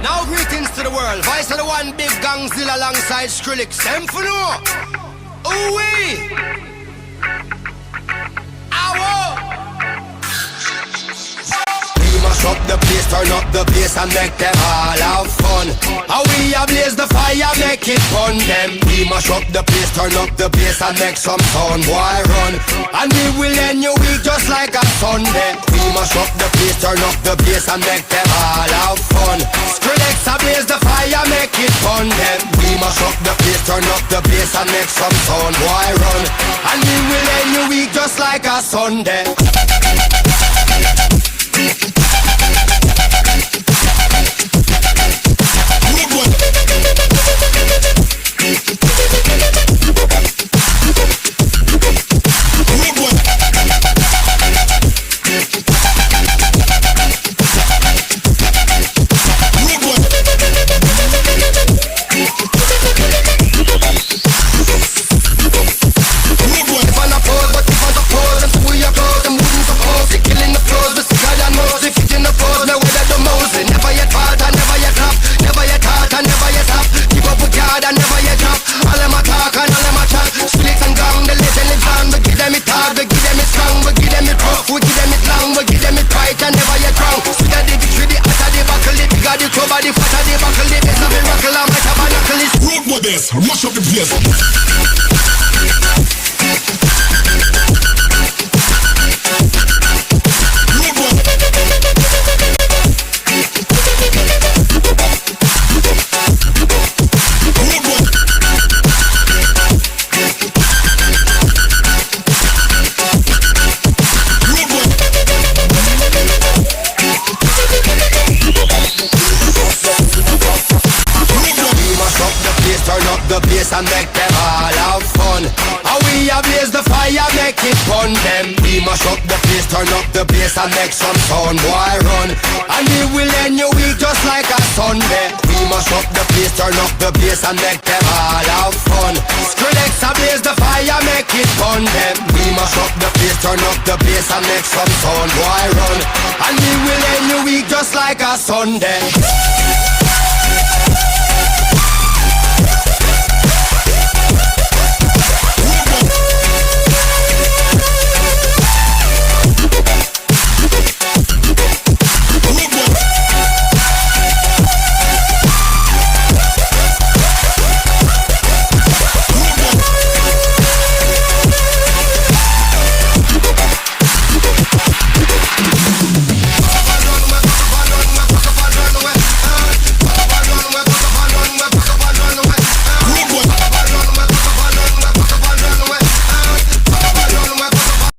Now greetings to the world. Vice of the one big gangzilla alongside Skrillex. Them for no. Ooh-wee. Mash up the place, turn up the bass and make them all have fun. How we ablaze the fire, make it fun them. We mash up the place, turn up the bass and make some sound, boy run. And we will end your week just like a Sunday. We mash up the place, turn up the bass and make them all have fun. Skrillex ablaze the fire, make it fun them. We mash up the place, turn up the bass and make some sound, boy run. And we will end your week just like a Sunday. Mash up the place. And make them all have fun. How we ablaze the fire, make it fun them. We mash up the place, turn up the bass and make some sound, boy run. And we will end your week just like a Sunday. We mash up the place, turn up the bass and make them all have fun. Skrillex ablaze the fire, make it fun them. We mash up the place, turn up the bass and make some sound, boy run. And we will end your week just like a Sunday.